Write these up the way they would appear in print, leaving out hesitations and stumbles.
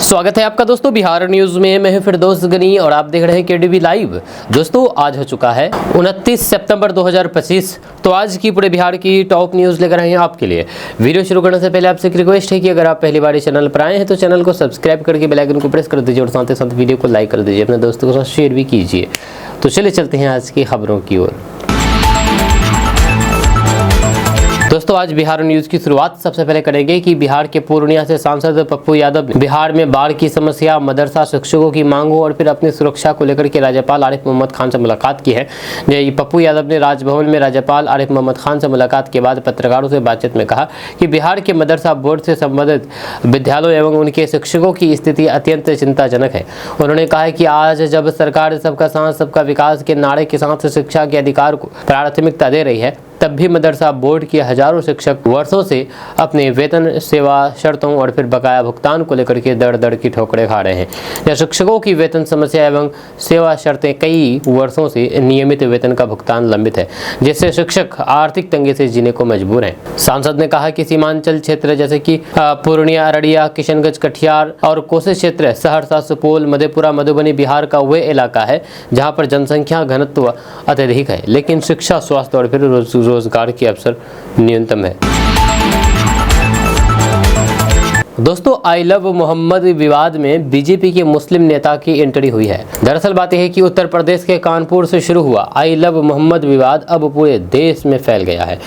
स्वागत है आपका दोस्तों बिहार न्यूज में। मैं हूं फिरदौस गनी और आप देख रहे हैं केडीवी लाइव। दोस्तों आज हो चुका है 29 सितंबर 2025। तो आज की पूरे बिहार की टॉप न्यूज लेकर आए हैं आपके लिए। वीडियो शुरू करने से पहले आपसे एक रिक्वेस्ट है कि अगर आप पहली बार इस चैनल पर आए हैं तो चैनल को सब्सक्राइब करके बेल आइकन को प्रेस कर दीजिए और साथ ही साथ वीडियो को लाइक कर दीजिए, अपने दोस्तों के साथ शेयर भी कीजिए। तो चलिए चलते हैं आज की खबरों की ओर। दोस्तों आज बिहार न्यूज की शुरुआत सबसे पहले करेंगे कि बिहार के पूर्णिया से सांसद पप्पू यादव ने बिहार में बाढ़ की समस्या, मदरसा शिक्षकों की मांगों और फिर अपनी सुरक्षा को लेकर के राज्यपाल आरिफ मोहम्मद खान से मुलाकात की है। पप्पू यादव ने राजभवन में राज्यपाल आरिफ मोहम्मद खान से मुलाकात के बाद पत्रकारों से बातचीत में कहा कि बिहार के मदरसा बोर्ड से संबंधित विद्यालयों एवं उनके शिक्षकों की स्थिति अत्यंत चिंताजनक है। उन्होंने कहा कि आज जब सरकार सबका साथ सबका विकास के नारे के साथ शिक्षा के अधिकार को प्राथमिकता दे रही है, तब भी मदरसा बोर्ड के हजारों शिक्षक वर्षों से अपने वेतन, सेवा शर्तों और फिर बकाया भुगतान को लेकर के दर दर की ठोकरें खा रहे हैं। या शिक्षकों की वेतन समस्या एवं सेवा शर्तें कई वर्षों से नियमित वेतन का भुगतान लंबित है, जिससे शिक्षक आर्थिक तंगी से जीने को मजबूर हैं। सांसद ने कहा कि सीमांचल क्षेत्र जैसे कि पूर्णिया, अररिया, किशनगंज, कटिहार और कोसी क्षेत्र, सहरसा, सुपौल, मधेपुरा, मधुबनी बिहार का वह इलाका है जहाँ पर जनसंख्या घनत्व अत्यधिक है, लेकिन शिक्षा, स्वास्थ्य और फिर रोजगार के अवसर न्यूनतम है। दोस्तों आई लव मोहम्मद विवाद में बीजेपी के मुस्लिम नेता की एंट्री हुई है। दरअसल बात यह है कि उत्तर प्रदेश के कानपुर से शुरू हुआ आई लव मोहम्मद विवाद अब पूरे देश में फैल गया है।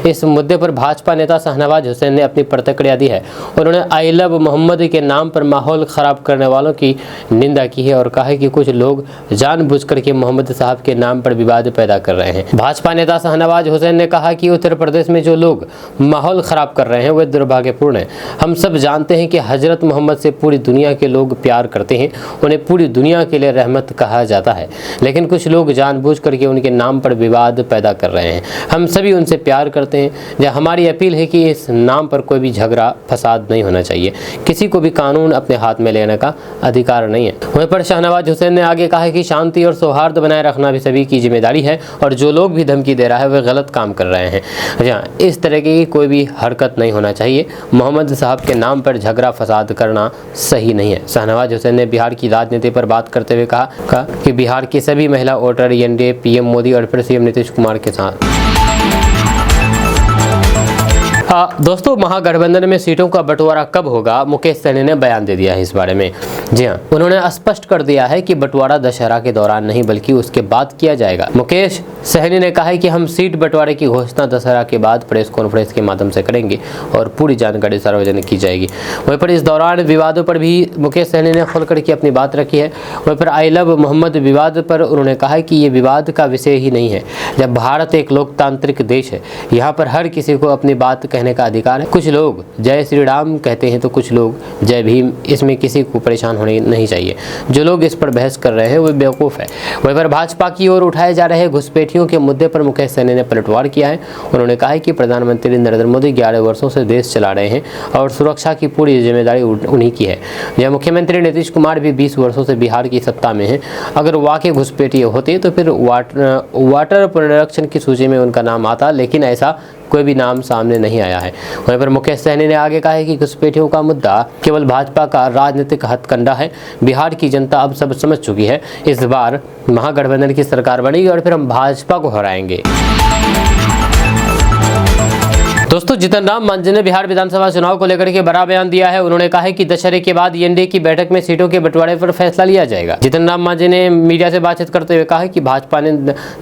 इस मुद्दे पर भाजपा नेता शाहनवाज हुसैन ने अपनी प्रतिक्रिया दी है। उन्होंने आई लव मोहम्मद के नाम पर माहौल खराब करने वालों की निंदा की है और कहा है कि कुछ लोग जानबूझकर के मोहम्मद साहब के नाम पर विवाद पैदा कर रहे हैं। भाजपा नेता शाहनवाज हुसैन ने कहा कि उत्तर प्रदेश में जो लोग माहौल खराब कर रहे हैं वे दुर्भाग्यपूर्ण है। हम सब जानते हैं कि हजरत मोहम्मद से पूरी दुनिया के लोग प्यार करते हैं, उन्हें पूरी दुनिया के लिए रहमत कहा जाता है, लेकिन कुछ लोग जानबूझ करके उनके नाम पर विवाद पैदा कर रहे हैं। हम सभी उनसे प्यार करते हैं। हमारी अपील है कि इस नाम पर कोई भी झगड़ा फसाद नहीं होना चाहिए। किसी को भी कानून अपने हाथ में लेने का अधिकार नहीं है। वहीं पर शाहनवाज हुसैन ने आगे कहा कि शांति और सौहार्द बनाए रखना भी सभी की जिम्मेदारी है और जो लोग भी धमकी दे रहा है वे गलत काम कर रहे हैं। इस तरह की कोई भी हरकत नहीं होना चाहिए। मोहम्मद साहब के नाम पर झगड़ा फसाद करना सही नहीं है। शाहनवाज हुसैन ने बिहार की राजनीति पर बात करते हुए कहा कि बिहार की सभी महिला वोटर एनडीए, पीएम मोदी और फिर सीएम नीतीश कुमार के साथ। दोस्तों महागठबंधन में सीटों का बंटवारा कब होगा, मुकेश सहनी ने बयान दे दिया है इस बारे में। जी हाँ, उन्होंने स्पष्ट कर दिया है कि बंटवारा दशहरा के दौरान नहीं बल्कि उसके बाद किया जाएगा। मुकेश सहनी ने कहा है कि हम सीट बंटवारे की घोषणा दशहरा के बाद प्रेस कॉन्फ्रेंस के माध्यम से करेंगे और पूरी जानकारी सार्वजनिक की जाएगी। वहीं पर इस दौरान विवादों पर भी मुकेश सहनी ने खोल करके अपनी बात रखी है। वहीं पर आई लव मोहम्मद विवाद पर उन्होंने कहा है कि ये विवाद का विषय ही नहीं है। जब भारत एक लोकतांत्रिक देश है, यहाँ पर हर किसी को अपनी बात कहने का अधिकार है। कुछ लोग जय श्री राम कहते हैं तो कुछ लोग जय भीम, इसमें किसी को परेशान होने नहीं चाहिए। जो लोग इस पर बहस कर रहे हैं वो बेवकूफ़ है। वहीं पर भाजपा की ओर उठाए जा रहे घुसपैठियों के मुद्दे पर मुकेश सहनी ने पलटवार किया है। उन्होंने कहा है कि प्रधानमंत्री नरेंद्र मोदी 11 वर्षों से देश चला रहे हैं और सुरक्षा की पूरी जिम्मेदारी उन्हीं की है। यह मुख्यमंत्री नीतीश कुमार भी 20 वर्षों से बिहार की सत्ता में हैं। अगर वाकई घुसपैठी होते तो फिर वाटर पुनरीक्षण की सूची में उनका नाम आता, लेकिन ऐसा कोई भी नाम सामने नहीं आया है। वहीं पर मुकेश सहनी ने आगे कहा है कि घुसपैठियों का मुद्दा केवल भाजपा का राजनीतिक हथकंडा है। बिहार की जनता अब सब समझ चुकी है। इस बार महागठबंधन की सरकार बनेगी और फिर हम भाजपा को हराएंगे। दोस्तों जीतन राम मांझी ने बिहार विधानसभा चुनाव को लेकर के बड़ा बयान दिया है। उन्होंने कहा है कि दशहरे के बाद एनडीए की बैठक में सीटों के बंटवारे पर फैसला लिया जाएगा। जीतन राम मांझी ने मीडिया से बातचीत करते हुए कहा कि भाजपा ने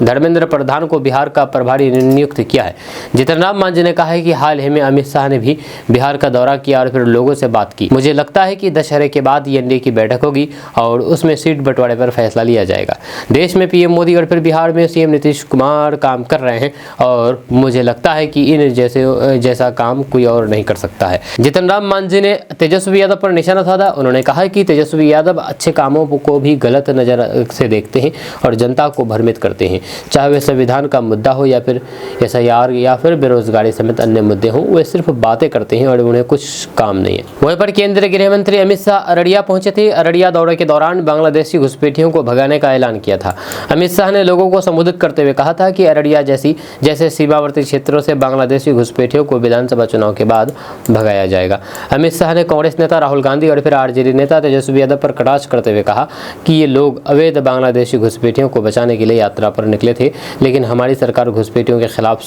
धर्मेंद्र प्रधान को बिहार का प्रभारी नियुक्त किया है। जीतन राम मांझी ने कहा है कि हाल ही में अमित शाह ने भी बिहार का दौरा किया और फिर लोगों से बात की। मुझे लगता है कि दशहरे के बाद एनडीए की बैठक होगी और उसमें सीट बंटवारे पर फैसला लिया जाएगा। देश में पीएम मोदी और फिर बिहार में सीएम नीतीश कुमार काम कर रहे हैं और मुझे लगता है कि इन जैसा काम कोई और नहीं कर सकता है। जीतन राम मांझी ने तेजस्वी यादव पर निशाना साधा। उन्होंने कहा कि तेजस्वी यादव अच्छे कामों को भी गलत नजर से देखते हैं और जनता को भ्रमित करते हैं। चाहे वह संविधान का मुद्दा हो या फिर एसआईआर या फिर बेरोजगारी समेत अन्य मुद्दे हों, वे सिर्फ बातें करते हैं और उन्हें कुछ काम नहीं है। वहीं पर केंद्रीय गृह मंत्री अमित शाह अररिया पहुंचे थे। अररिया दौरे के दौरान बांग्लादेशी घुसपैठियों को भगाने का ऐलान किया था। अमित शाह ने लोगों को संबोधित करते हुए कहा था कि अररिया जैसे सीमावर्ती क्षेत्रों से बांग्लादेशी घुसपैठियों घुसपैठियों को विधानसभा चुनाव के बाद भगाया जाएगा। अमित शाह ने कांग्रेस नेता राहुल गांधी और फिर आरजेडी नेता तेजस्वी यादव पर कटाक्ष करते हुए कहा कि ये लोग अवैध बांग्लादेशी घुसपैठियों को बचाने के लिए यात्रा पर निकले थे, लेकिन हमारी सरकार घुसपैठियों के खिलाफ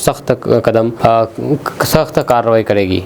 सख्त कार्रवाई करेगी।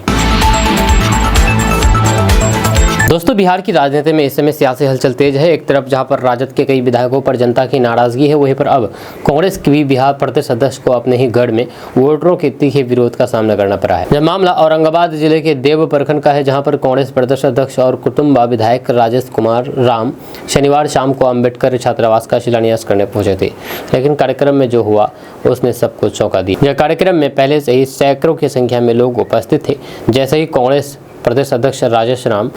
दोस्तों, बिहार की राजनीति में इस समय सियासी हलचल तेज है। एक तरफ जहां पर राजद के कई विधायकों पर जनता की नाराजगी है, वहीं पर अब कांग्रेस के भी बिहार प्रदेश अध्यक्ष को अपने ही गढ़ में वोटरों के तीखे विरोध का सामना करना पड़ा है। यह मामला औरंगाबाद जिले के देव प्रखंड का है, जहां पर कांग्रेस प्रदेश अध्यक्ष और कुटुंबा विधायक राजेश कुमार राम शनिवार शाम को अम्बेडकर छात्रावास का शिलान्यास करने पहुंचे थे, लेकिन कार्यक्रम में जो हुआ उसने सबको चौंका दिया। यह कार्यक्रम में पहले से ही सैकड़ों की संख्या में लोग उपस्थित थे। जैसे ही कांग्रेस प्रदेश अध्यक्ष राजेश राम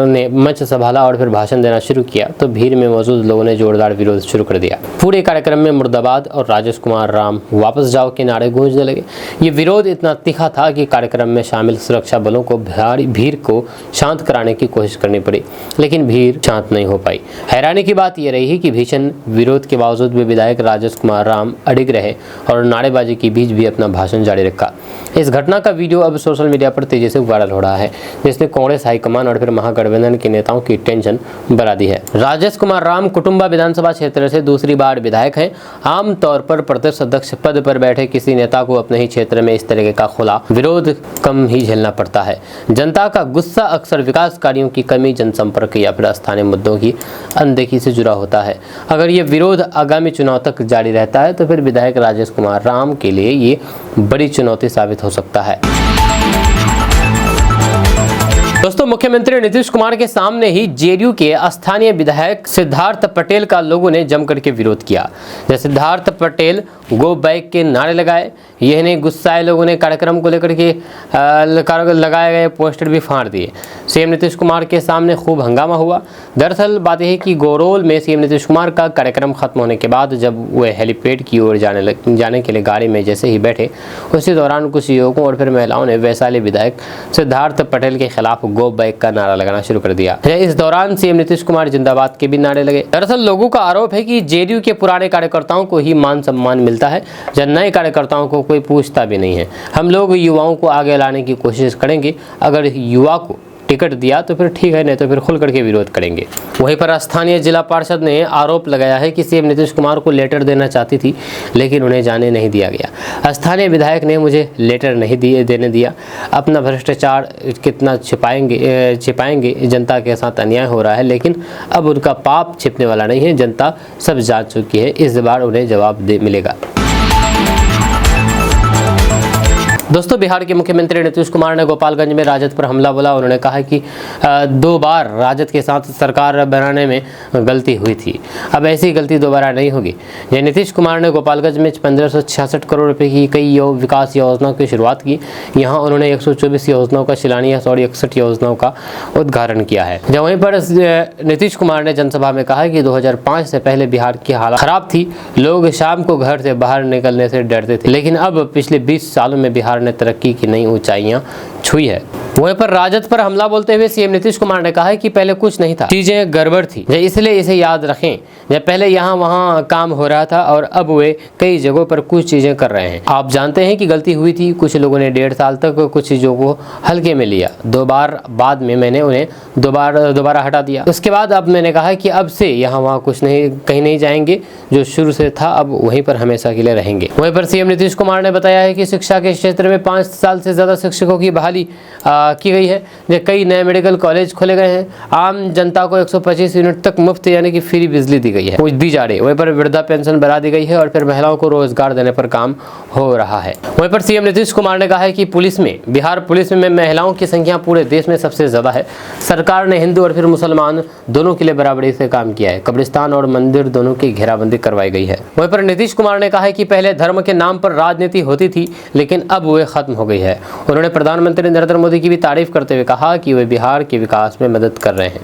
ने मंच संभाला और फिर भाषण देना शुरू किया तो भीड़ में मौजूद लोगों ने जोरदार विरोध शुरू कर दिया। पूरे कार्यक्रम में मुर्दाबाद और राजेश कुमार राम वापस जाओ के नारे गूंजने लगे। ये विरोध इतना तीखा था कि कार्यक्रम में शामिल सुरक्षा बलों को भीड़ को शांत कराने की कोशिश करनी पड़ी, लेकिन भीड़ शांत नहीं हो पाई। हैरानी की बात यह रही कि भीषण विरोध के बावजूद भी विधायक राजेश कुमार राम अडिग रहे और नारेबाजी के बीच भी अपना भाषण जारी रखा। इस घटना का वीडियो अब सोशल मीडिया पर तेजी से वायरल हो रहा है, जिसने कांग्रेस हाईकमान और फिर महागठबंधन के नेताओं की टेंशन बढ़ा दी है। राजेश कुमार राम कुटुंबा विधानसभा क्षेत्र से दूसरी बार विधायक हैं। आमतौर पर प्रदेश अध्यक्ष पद पर बैठे किसी नेता को अपने ही क्षेत्र में इस तरह का खुला विरोध कम ही झेलना पड़ता है। जनता का गुस्सा अक्सर विकास कार्यों की कमी, जनसंपर्क या फिर स्थानीय मुद्दों की अनदेखी से जुड़ा होता है। अगर ये विरोध आगामी चुनाव तक जारी रहता है तो फिर विधायक राजेश कुमार राम के लिए ये बड़ी चुनौती साबित हो सकता है। दोस्तों, मुख्यमंत्री नीतीश कुमार के सामने ही जेडीयू के स्थानीय विधायक सिद्धार्थ पटेल का लोगों ने जमकर के विरोध किया। जैसे सिद्धार्थ पटेल गो बैक के नारे लगाए। यह नहीं, गुस्साए लोगों ने कार्यक्रम को लेकर के लगाए गए पोस्टर भी फाड़ दिए। सीएम नीतीश कुमार के सामने खूब हंगामा हुआ। दरअसल बात यह है कि गोरोल में सीएम नीतीश कुमार का कार्यक्रम खत्म होने के बाद जब वे हेलीपैड की ओर जाने के लिए गाड़ी में जैसे ही बैठे, उसी दौरान कुछ युवकों और फिर महिलाओं ने वैशाली विधायक सिद्धार्थ पटेल के खिलाफ गो बैक का नारा लगाना शुरू कर दिया। इस दौरान सीएम नीतीश कुमार जिंदाबाद के भी नारे लगे। दरअसल लोगों का आरोप है कि जेडीयू के पुराने कार्यकर्ताओं को ही मान सम्मान मिलता है, जब नए कार्यकर्ताओं को कोई पूछता भी नहीं है। हम लोग युवाओं को आगे लाने की कोशिश करेंगे। अगर युवा को टिकट दिया तो फिर ठीक है, नहीं तो फिर खुल करके विरोध करेंगे। वहीं पर स्थानीय जिला पार्षद ने आरोप लगाया है कि सीएम नीतीश कुमार को लेटर देना चाहती थी, लेकिन उन्हें जाने नहीं दिया गया। स्थानीय विधायक ने मुझे लेटर नहीं देने दिया। अपना भ्रष्टाचार कितना छिपाएंगे। जनता के साथ अन्याय हो रहा है, लेकिन अब उनका पाप छिपने वाला नहीं है। जनता सब जान चुकी है, इस बार उन्हें जवाब मिलेगा। दोस्तों, बिहार के मुख्यमंत्री नीतीश कुमार ने गोपालगंज में राजद पर हमला बोला। उन्होंने कहा कि 2 बार राजद के साथ सरकार बनाने में गलती हुई थी, अब ऐसी गलती दोबारा नहीं होगी। ये नीतीश कुमार ने गोपालगंज में 1566 करोड़ रुपए की कई विकास योजनाओं की शुरुआत की। यहाँ उन्होंने 124 योजनाओं का शिलान्यास और 61 योजनाओं का उद्घाटन किया है। जब वहीं पर नीतीश कुमार ने जनसभा में कहा कि 2005 से पहले बिहार की हालत खराब थी, लोग शाम को घर से बाहर निकलने से डरते थे, लेकिन अब पिछले 20 सालों में बिहार ने तरक्की की नई ऊंचाइयां छुई है। वहीं पर राजद पर हमला बोलते हुए सीएम नीतीश कुमार ने कहा है कि पहले कुछ नहीं था, चीजें गड़बड़ थी, इसलिए इसे याद रखें। जब पहले यहाँ वहाँ काम हो रहा था और अब वे कई जगहों पर कुछ चीजें कर रहे हैं। आप जानते हैं कि गलती हुई थी। कुछ लोगों ने 1.5 साल तक कुछ चीजों को हल्के में लिया, 2 बार बाद में मैंने उन्हें दोबारा हटा दिया। उसके बाद अब मैंने कहा कि अब से यहाँ वहाँ कुछ नहीं, कहीं नहीं जाएंगे। जो शुरू से था अब वहीं पर हमेशा के लिए रहेंगे। वहीं पर सीएम नीतीश कुमार ने बताया है कि शिक्षा के क्षेत्र में 5 साल से ज्यादा शिक्षकों की बहाली की गई है। कई नए मेडिकल कॉलेज खोले गए हैं। आम जनता को 125 यूनिट तक मुफ्त यानी कि फ्री बिजली दी गई है, वो दी जा रही है। वहीं पर वृद्धा पेंशन बढ़ा दी गई है और फिर महिलाओं को रोजगार देने पर काम हो रहा है। वहीं पर सीएम नीतीश कुमार ने कहा है कि बिहार पुलिस में महिलाओं की संख्या पूरे देश में सबसे ज्यादा है। सरकार ने हिंदू और फिर मुसलमान दोनों के लिए बराबरी से काम किया है। कब्रिस्तान और मंदिर दोनों की घेराबंदी करवाई गई है। वहीं पर नीतीश कुमार ने कहा है कि पहले धर्म के नाम पर राजनीति होती थी, लेकिन अब वह खत्म हो गई है। उन्होंने प्रधानमंत्री नरेंद्र मोदी की भी तारीफ करते हुए कहा कि वे बिहार के विकास में मदद कर रहे हैं।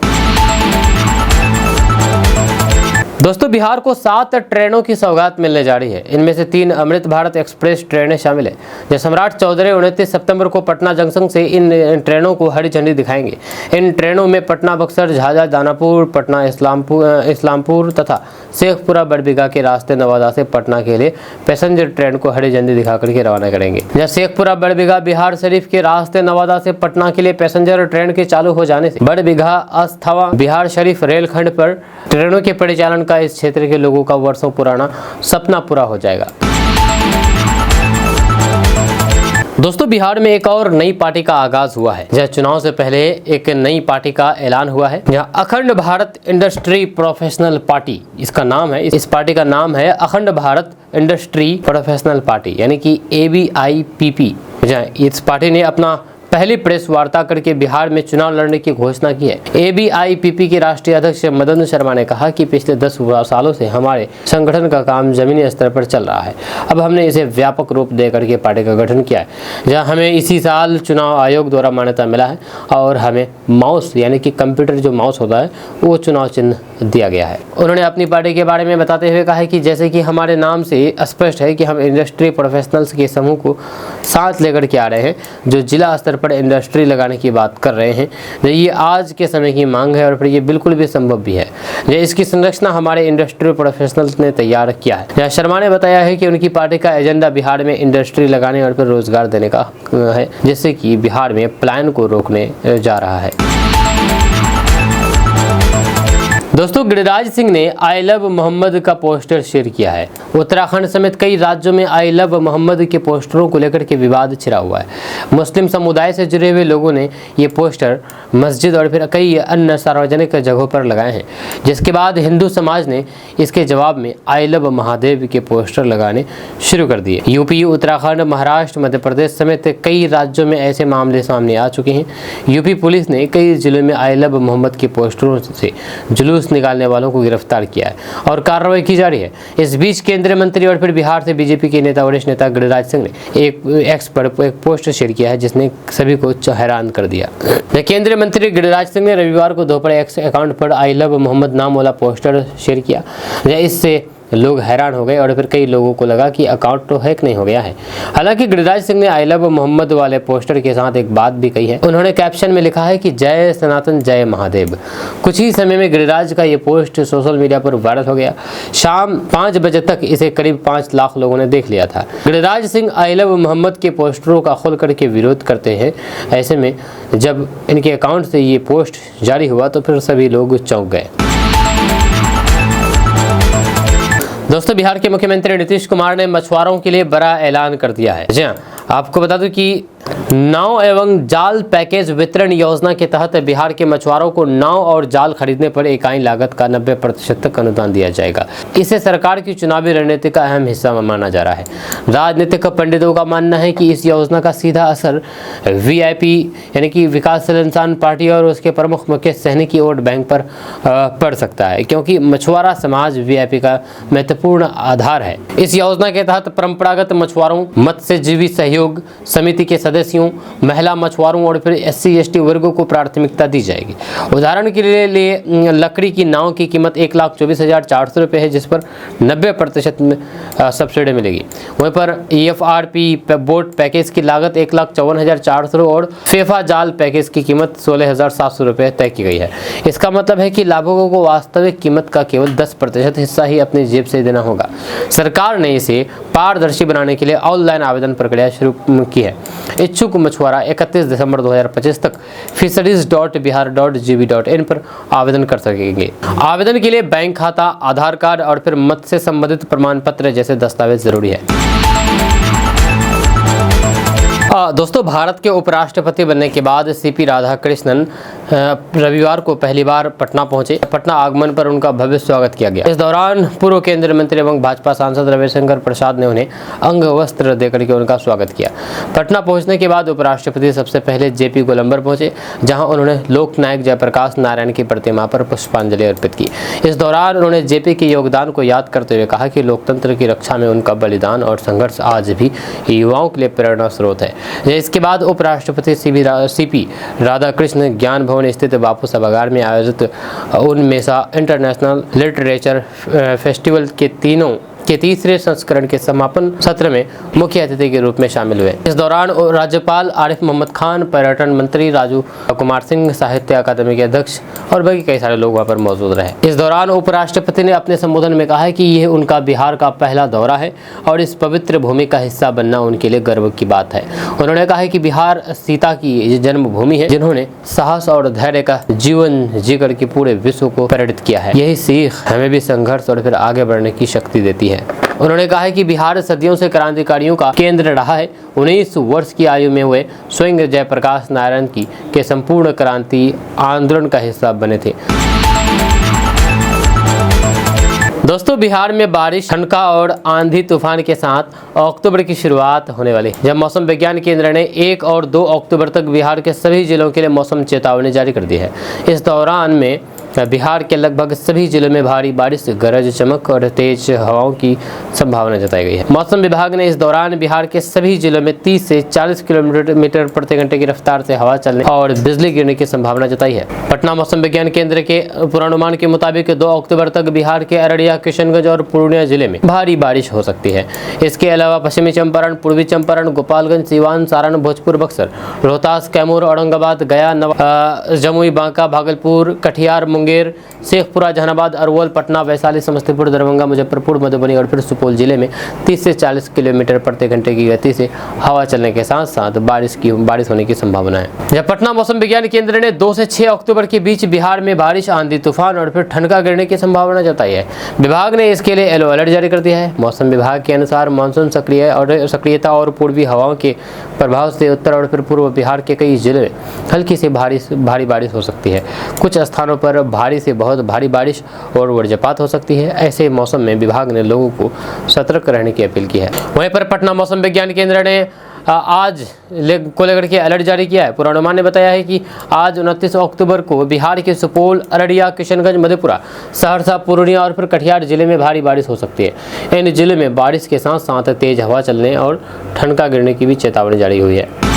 दोस्तों बिहार को 7 ट्रेनों की सौगात मिलने जा रही है। इनमें से 3 अमृत भारत एक्सप्रेस ट्रेनें शामिल है। जब सम्राट चौधरी 29 सितंबर को पटना जंक्शन से इन ट्रेनों को हरी झंडी दिखाएंगे। इन ट्रेनों में पटना बक्सर झाझा दानापुर पटना इस्लामपुर तथा शेखपुरा बड़बीघा के रास्ते नवादा से पटना के लिए पैसेंजर ट्रेन को हरी झंडी दिखाकर के रवाना करेंगे। जब शेखपुरा बड़बीघा बिहार शरीफ के रास्ते नवादा से पटना के लिए पैसेंजर ट्रेन के चालू हो जाने से बड़बीघा अस्थावा बिहार शरीफ रेलखंड पर ट्रेनों के परिचालन का इस क्षेत्र के लोगों का वर्षों पुराना सपना पूरा हो जाएगा। दोस्तों बिहार में एक और नई पार्टी का आगाज हुआ है। जहाँ चुनाव से पहले एक नई पार्टी का ऐलान हुआ है। जहाँ अखंड भारत इंडस्ट्री प्रोफेशनल पार्टी इसका नाम है। इस पार्टी का नाम है अखंड भारत इंडस्ट्री प्रोफेशनल पार्टी यानी कि ABIPP। जहाँ इस पार्टी ने अपना पहली प्रेस वार्ता करके बिहार में चुनाव लड़ने की घोषणा की है। ABIPP के राष्ट्रीय अध्यक्ष मदन शर्मा ने कहा कि पिछले 10 सालों से हमारे संगठन का काम जमीनी स्तर पर चल रहा है। अब हमने इसे व्यापक रूप दे करके पार्टी का गठन किया है। जहां हमें इसी साल चुनाव आयोग द्वारा मान्यता मिला है और हमें माउस यानी कि कंप्यूटर जो माउस होता है वो चुनाव चिन्ह दिया गया है। उन्होंने अपनी पार्टी के बारे में बताते हुए कहा है कि जैसे कि हमारे नाम से स्पष्ट है कि हम इंडस्ट्री प्रोफेशनल्स के समूह को साथ लेकर के आ रहे हैं जो जिला स्तर पर इंडस्ट्री लगाने की बात कर रहे हैं। ये आज के समय की मांग है और फिर ये बिल्कुल भी संभव भी है। इसकी संरचना हमारे इंडस्ट्री प्रोफेशनल्स ने तैयार किया है। शर्मा ने बताया है कि उनकी पार्टी का एजेंडा बिहार में इंडस्ट्री लगाने और फिर रोजगार देने का है, जिससे कि बिहार में पलायन को रोकने जा रहा है। दोस्तों गिरिराज सिंह ने आई लव मोहम्मद का पोस्टर शेयर किया है। उत्तराखंड समेत कई राज्यों में आई लव मोहम्मद के पोस्टरों को लेकर के विवाद छिड़ा हुआ है। मुस्लिम समुदाय से जुड़े हुए लोगों ने ये पोस्टर मस्जिद और फिर कई अन्य सार्वजनिक जगहों पर लगाए हैं, जिसके बाद हिंदू समाज ने इसके जवाब में आई लव महादेव के पोस्टर लगाने शुरू कर दिए। यूपी, उत्तराखंड, महाराष्ट्र, मध्य प्रदेश समेत कई राज्यों में ऐसे मामले सामने आ चुके हैं। यूपी पुलिस ने कई जिलों में आई लव मोहम्मद के पोस्टरों से जुलूस निकालने वालों को गिरफ्तार किया है और कार्रवाई की जा रही है। इस बीच केंद्रीय मंत्री और फिर बिहार से बीजेपी के नेता वरिष्ठ नेता गिरिराज सिंह ने एक एक्स पर एक पोस्ट शेयर किया है जिसने सभी को हैरान कर दिया। केंद्रीय मंत्री गिरिराज सिंह ने रविवार को दोपहर एक्स अकाउंट पर आई लव मोहम्मद नाम वाला पोस्टर शेयर किया। इससे लोग हैरान हो गए और फिर कई लोगों को लगा कि अकाउंट तो हैक नहीं हो गया है। हालांकि गिरिराज सिंह ने आई लव मोहम्मद वाले पोस्टर के साथ एक बात भी कही है। उन्होंने कैप्शन में लिखा है कि जय सनातन जय महादेव। कुछ ही समय में गिरिराज का ये पोस्ट सोशल मीडिया पर वायरल हो गया। शाम 5 बजे तक इसे करीब 5 लाख लोगों ने देख लिया था। गिरिराज सिंह आई लव मोहम्मद के पोस्टरों का खुल करके विरोध करते हैं। ऐसे में जब इनके अकाउंट से ये पोस्ट जारी हुआ तो फिर सभी लोग चौंक गए। दोस्तों बिहार के मुख्यमंत्री नीतीश कुमार ने मछुआरों के लिए बड़ा ऐलान कर दिया है। जी हाँ, आपको बता दूं कि नाव एवं जाल पैकेज वितरण योजना के तहत बिहार के मछुआरों को नाव और जाल खरीदने पर इकाई लागत का 90% तक अनुदान दिया जाएगा। इसे सरकार की चुनावी रणनीति का अहम हिस्सा माना जा रहा है। राजनीतिक पंडितों का मानना है कि इस योजना का सीधा असर VIP यानी कि विकासशील इंसान पार्टी और उसके प्रमुख मुकेश सहनी की वोट बैंक पर पड़ सकता है, क्योंकि मछुआरा समाज VIP का महत्वपूर्ण आधार है। इस योजना के तहत परंपरागत मछुआरों, मत्स्यजीवी सहयोग समिति के सदस्यों, महिला मछुआरों और फिर SC ST वर्गों को प्राथमिकता दी जाएगी। उदाहरण के लिए लकड़ी की नाव की कीमत 1,24,400 रुपये है, जिस पर 90% सब्सिडी मिलेगी। वहीं पर EFRP बोट पैकेज की लागत 1,54,400 और फेफा जाल पैकेज की कीमत 16,700 रुपये तय की गई है। इसका मतलब है कि लाभुकों को वास्तविक कीमत का केवल 10% हिस्सा ही अपनी जेब से देना होगा। सरकार ने इसे पारदर्शी बनाने के लिए ऑनलाइन आवेदन प्रक्रिया शुरू की है। इच्छुक मछुआरा 31 दिसंबर 2025 तक fisheries.bihar.gov.in पर आवेदन कर सकेंगे। आवेदन के लिए बैंक खाता, आधार कार्ड और फिर मत्स्य से संबंधित प्रमाण पत्र जैसे दस्तावेज जरूरी है। दोस्तों भारत के उपराष्ट्रपति बनने के बाद CP राधाकृष्णन रविवार को पहली बार पटना पहुंचे। पटना आगमन पर उनका भव्य स्वागत किया गया। इस दौरान पूर्व केंद्रीय मंत्री एवं भाजपा सांसद रविशंकर प्रसाद ने उन्हें अंग वस्त्र देकर के उनका स्वागत किया। पटना पहुंचने के बाद उपराष्ट्रपति सबसे पहले JP गोलंबर पहुंचे, जहां उन्होंने लोकनायक जयप्रकाश नारायण की प्रतिमा पर पुष्पांजलि अर्पित की। इस दौरान उन्होंने JP के योगदान को याद करते हुए कहा कि लोकतंत्र की रक्षा में उनका बलिदान और संघर्ष आज भी युवाओं के लिए प्रेरणा स्रोत है। इसके बाद उपराष्ट्रपति सीपी राधाकृष्ण ज्ञान भवन स्थित बापू सभागार में आयोजित उनमेसा इंटरनेशनल लिटरेचर फेस्टिवल के तीसरे संस्करण के समापन सत्र में मुख्य अतिथि के रूप में शामिल हुए। इस दौरान राज्यपाल आरिफ मोहम्मद खान, पर्यटन मंत्री राजू कुमार सिंह, साहित्य अकादमी के अध्यक्ष और बाकी कई सारे लोग वहां पर मौजूद रहे। इस दौरान उपराष्ट्रपति ने अपने संबोधन में कहा कि यह उनका बिहार का पहला दौरा है और इस पवित्र भूमि का हिस्सा बनना उनके लिए गर्व की बात है। उन्होंने कहा कि बिहार सीता की जन्मभूमि है, जिन्होंने साहस और धैर्य का जीवन जीकर के पूरे विश्व को प्रेरित किया है। यही सीख हमें भी संघर्ष और फिर आगे बढ़ने की शक्ति देती है। उन्होंने कहा है कि बिहार सदियों से क्रांतिकारियों का केंद्र रहा है। 19 वर्ष की आयु में वे स्वयं जयप्रकाश नारायण के संपूर्ण क्रांति आंदोलन का हिस्सा बने थे। दोस्तों, बिहार में बारिश, ठनका और आंधी तूफान के साथ अक्टूबर की शुरुआत होने वाली है, जब मौसम विज्ञान केंद्र ने 1 और 2 अक्टूबर तक बिहार के सभी जिलों के लिए मौसम चेतावनी जारी कर दी है। इस दौरान में बिहार के लगभग सभी जिलों में भारी बारिश, गरज चमक और तेज हवाओं की संभावना जताई गई है। मौसम विभाग ने इस दौरान बिहार के सभी जिलों में 30 से 40 किलोमीटर प्रति घंटे की रफ्तार से हवा चलने और बिजली गिरने की संभावना जताई है। पटना मौसम विज्ञान केंद्र के पूर्वानुमान के मुताबिक 2 अक्टूबर तक बिहार के अररिया, किशनगंज और पूर्णिया जिले में भारी बारिश हो सकती है। इसके अलावा पश्चिमी चंपारण, पूर्वी चंपारण, गोपालगंज, सिवान, सारण, भोजपुर, बक्सर, रोहतास, कैमूर, औरंगाबाद, गया, जमुई, बांका, भागलपुर, कटिहार, मुंगेर, शेखपुरा, जहानाबाद, अरवल, पटना, वैशाली, समस्तीपुर, दरभंगा, मुजफ्फरपुर, मधुबनी और फिर सुपौल जिले में 30 से 40 किलोमीटर प्रति घंटे की गति से हवा चलने के साथ साथ बारिश होने की संभावना है। जब पटना मौसम विज्ञान केंद्र ने 2 से 6 अक्टूबर के बीच बिहार में बारिश, आंधी तूफान और फिर ठनका गिरने की संभावना जताई है। विभाग ने इसके लिए येलो अलर्ट जारी कर दिया है। मौसम विभाग के अनुसार मानसून सक्रियता और पूर्वी हवाओं के प्रभाव से उत्तर और फिर पूर्व बिहार के कई जिले में हल्की से भारी बारिश हो सकती है। कुछ स्थानों पर भारी से बहुत भारी बारिश और वज्रपात हो सकती है। ऐसे मौसम में विभाग ने लोगों को सतर्क रहने की अपील की है। वहीं पर पटना मौसम विज्ञान केंद्र ने आज को लेकर के अलर्ट जारी किया है। पूर्वानुमान ने बताया है कि आज 29 अक्टूबर को बिहार के सुपौल, अररिया, किशनगंज, मधेपुरा, सहरसा, पूर्णिया और फिर कटिहार जिले में भारी बारिश हो सकती है। इन जिलों में बारिश के साथ साथ तेज हवा चलने और ठनका गिरने की भी चेतावनी जारी हुई है।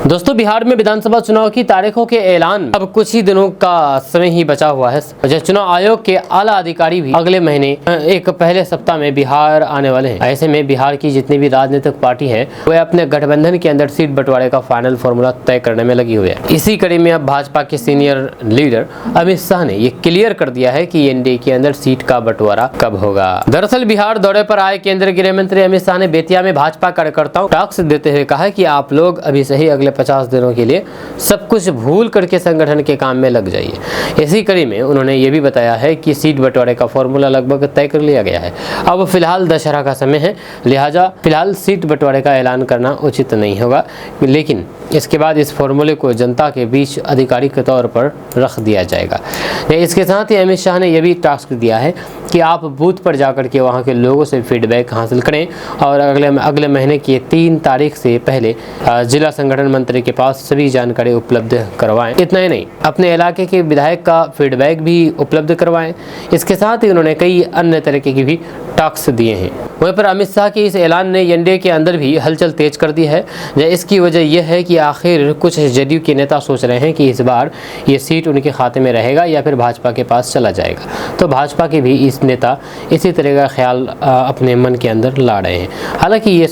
दोस्तों, बिहार में विधानसभा चुनाव की तारीखों के ऐलान अब कुछ ही दिनों का समय ही बचा हुआ है। चुनाव आयोग के आला अधिकारी भी अगले महीने एक पहले सप्ताह में बिहार आने वाले हैं। ऐसे में बिहार की जितनी भी राजनीतिक पार्टी है वे अपने गठबंधन के अंदर सीट बंटवारे का फाइनल फॉर्मूला तय करने में लगी हुई है। इसी कड़ी में अब भाजपा के सीनियर लीडर अमित शाह ने ये क्लियर कर दिया है कि एनडीए के अंदर सीट का बंटवारा कब होगा। दरअसल बिहार दौरे पर आए केंद्रीय गृह मंत्री अमित शाह ने बेतिया में भाजपा कार्यकर्ताओं टास्क देते हुए कहा कि आप लोग अभी सही अगले 50 दिनों के लिए सब कुछ भूल करके संगठन के काम में लग जाइए। इसी कड़ी में उन्होंने ये भी बताया है कि सीट बंटवारे का फॉर्मूला लगभग तय कर लिया गया है। अब फिलहाल दशहरा का समय है, लिहाजा फिलहाल सीट बंटवारे का ऐलान करना उचित नहीं होगा, लेकिन इसके बाद इस फॉर्मूले को जनता के बीच आधिकारिक के तौर पर रख दिया जाएगा। इसके साथ ही अमित शाह ने यह भी टास्क दिया है कि आप बूथ पर जाकर के वहाँ के लोगों से फीडबैक हासिल करें और अगले महीने की 3 तारीख से पहले जिला संगठन मंत्री के पास सभी जानकारी उपलब्ध करवाएं। इतना ही नहीं, अपने इलाके के विधायक का फीडबैक भी उपलब्ध करवाएं। इसके साथ ही उन्होंने कई अन्य तरीके की भी टास्क दिए हैं। वहीं पर अमित शाह के इस ऐलान ने एनडीए के अंदर भी हलचल तेज कर दी है। इसकी वजह यह है कि आखिर कुछ जदयू के नेता सोच रहे हैं कि इस बार ये सीट उनके खाते में रहेगा या फिर भाजपा के पास चला जाएगा। तो भाजपा के भी इस नेता इसी तरह का ख्याल अपने मन के अंदर ला रहे हैं। हालांकि ये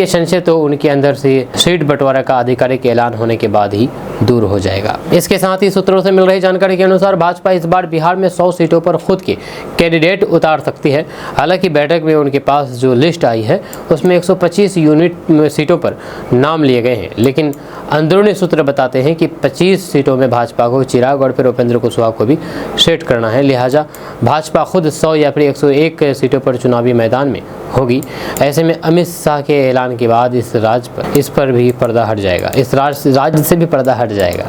संशय तो उनके अंदर से सीट बंटवारा का आधिकारिक ऐलान होने के बाद ही दूर हो जाएगा। इसके साथ ही सूत्रों से मिल रही जानकारी के अनुसार भाजपा इस बार बिहार में 100 सीटों पर खुद के कैंडिडेट उतार सकती है। हालांकि बैठक में उनके पास जो लिस्ट आई है उसमें 125 यूनिट सीटों पर नाम लिए गए हैं, लेकिन अंदरूनी सूत्र बताते हैं कि 25 सीटों में भाजपा को चिराग और फिर उपेंद्र कुशवाहा को भी सेट करना है। लिहाजा भाजपा खुद 100 या फिर 101 सीटों पर चुनावी मैदान में होगी। ऐसे में अमित शाह के ऐलान के बाद इस पर भी पर्दा हट जाएगा, इस राज्य से भी पर्दा हट जाएगा।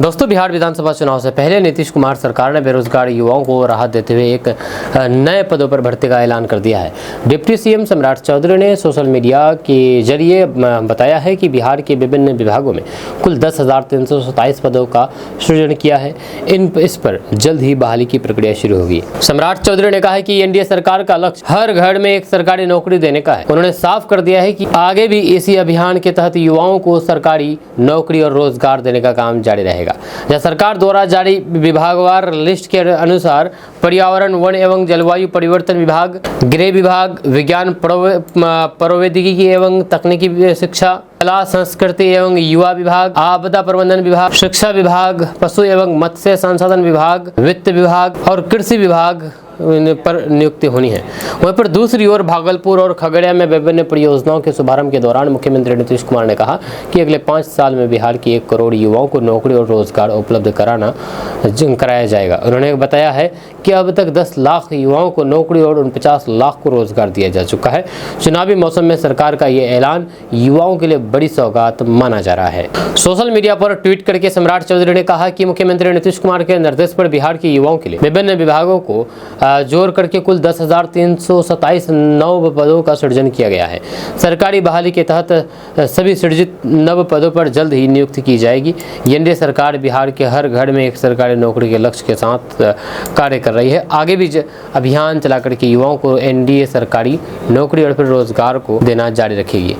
दोस्तों, बिहार विधानसभा चुनाव से पहले नीतीश कुमार सरकार ने बेरोजगार युवाओं को राहत देते हुए एक नए पदों पर भर्ती का ऐलान कर दिया है। डिप्टी सीएम सम्राट चौधरी ने सोशल मीडिया के जरिए बताया है कि बिहार के विभिन्न विभागों में कुल 10,327 पदों का सृजन किया है। इस पर जल्द ही बहाली की प्रक्रिया शुरू होगी। सम्राट चौधरी ने कहा है कि एनडीए सरकार का लक्ष्य हर घर में एक सरकारी नौकरी देने का है। उन्होंने साफ कर दिया है कि आगे भी इसी अभियान के तहत युवाओं को सरकारी नौकरी और रोजगार देने का काम जारी रहेगा। जहाँ सरकार द्वारा जारी विभागवार लिस्ट के अनुसार पर्यावरण, वन एवं जलवायु परिवर्तन विभाग, गृह विभाग, विज्ञान प्रौद्योगिकी एवं तकनीकी शिक्षा, कला संस्कृति एवं युवा विभाग, आपदा प्रबंधन विभाग, शिक्षा विभाग, पशु एवं मत्स्य संसाधन विभाग, वित्त विभाग और कृषि विभाग पर नियुक्ति होनी है। वहीं पर दूसरी ओर भागलपुर और खगड़िया में विभिन्न परियोजनाओं के शुभारंभ के दौरान मुख्यमंत्री नीतीश कुमार ने कहा कि अगले 5 साल में बिहार की 1 करोड़ युवाओं को नौकरी और रोजगार उपलब्ध कराया जाएगा। उन्होंने बताया है कि अब तक 10 लाख युवाओं को नौकरी और 49 लाख को रोजगार दिया जा चुका है। चुनावी मौसम में सरकार का ये ऐलान युवाओं के लिए बड़ी सौगात माना जा रहा है। सोशल मीडिया पर ट्वीट करके सम्राट चौधरी ने कहा कि मुख्यमंत्री नीतीश कुमार के निर्देश पर बिहार के युवाओं के लिए विभिन्न विभागों को जोड़ करके कुल 10,327 नव पदों का सृजन किया गया है। सरकारी बहाली के तहत सभी सृजित नव पदों पर जल्द ही नियुक्ति की जाएगी। एनडीए सरकार बिहार के हर घर में एक सरकारी नौकरी के लक्ष्य के साथ कार्य कर रही है। आगे भी अभियान चला करके युवाओं को एनडीए सरकारी नौकरी और फिर रोजगार को देना जारी रखेगी।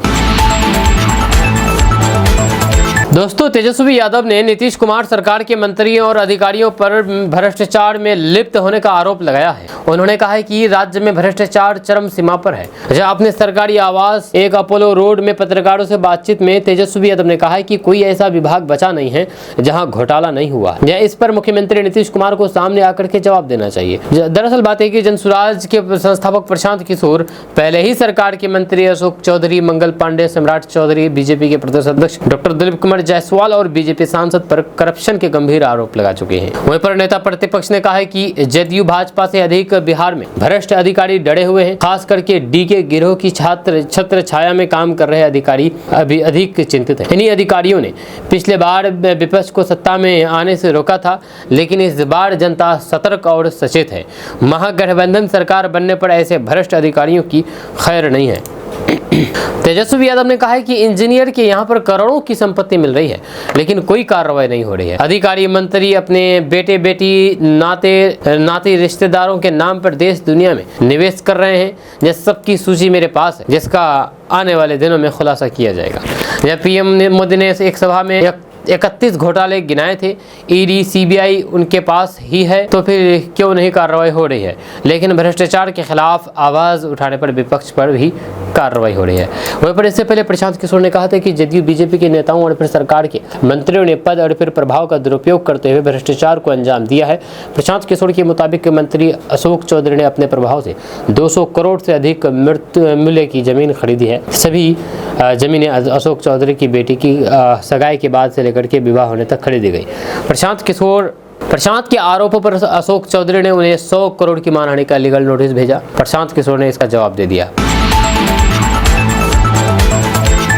दोस्तों, तेजस्वी यादव ने नीतीश कुमार सरकार के मंत्रियों और अधिकारियों पर भ्रष्टाचार में लिप्त होने का आरोप लगाया है। उन्होंने कहा है कि राज्य में भ्रष्टाचार चरम सीमा पर है। जहां अपने सरकारी आवास एक अपोलो रोड में पत्रकारों से बातचीत में तेजस्वी यादव ने कहा है कि कोई ऐसा विभाग बचा नहीं है जहां घोटाला नहीं हुआ। इस पर मुख्यमंत्री नीतीश कुमार को सामने आकर के जवाब देना चाहिए। दरअसल बात है कि जनसुराज के संस्थापक प्रशांत किशोर, पहले ही सरकार के मंत्री अशोक चौधरी, मंगल पांडे, सम्राट चौधरी, बीजेपी के प्रदेश अध्यक्ष डॉक्टर दिलीप कुमार जायसवाल और बीजेपी सांसद पर करप्शन के गंभीर आरोप लगा चुके हैं। वहीं पर नेता प्रतिपक्ष ने कहा है कि जदयू भाजपा से अधिक बिहार में भ्रष्ट अधिकारी डरे हुए हैं। खास करके डीके गिरोह की छत्र छाया में काम कर रहे अधिकारी अभी अधिक चिंतित हैं। इन्हीं अधिकारियों ने पिछले बार विपक्ष को सत्ता में आने से रोका था, लेकिन इस बार जनता सतर्क और सचेत है। महागठबंधन सरकार बनने पर ऐसे भ्रष्ट अधिकारियों की खैर नहीं है। तेजस्वी यादव ने कहा है कि इंजीनियर के यहाँ पर करोड़ों की संपत्ति मिल रही है, लेकिन कोई कार्रवाई नहीं हो रही है। अधिकारी मंत्री अपने बेटे बेटी नाते रिश्तेदारों के नाम पर देश दुनिया में निवेश कर रहे हैं। जिस सबकी सूची मेरे पास है, जिसका आने वाले दिनों में खुलासा किया जाएगा। जब पीएम मोदी ने एक सभा में 31 घोटाले गिनाए थे। ईडी सीबीआई उनके पास ही है, तो फिर क्यों नहीं कार्रवाई हो रही है। लेकिन भ्रष्टाचार के खिलाफ आवाज उठाने पर विपक्ष पर भी कार्रवाई हो रही है। वहीं पर इससे पहले प्रशांत किशोर ने कहा था कि जदयू बीजेपी के नेताओं और फिर सरकार के मंत्रियों ने पद और फिर प्रभाव का दुरुपयोग करते हुए भ्रष्टाचार को अंजाम दिया है। प्रशांत किशोर के मुताबिक मंत्री अशोक चौधरी ने अपने प्रभाव से 200 करोड़ से अधिक मूल्य की जमीन खरीदी है। सभी जमीनें अशोक चौधरी की बेटी की सगाई के बाद से लेकर के विवाह होने तक खरीदी गई। प्रशांत के आरोपों पर अशोक चौधरी ने उन्हें 100 करोड़ की मानहानि का लीगल नोटिस भेजा। प्रशांत किशोर ने इसका जवाब दे दिया।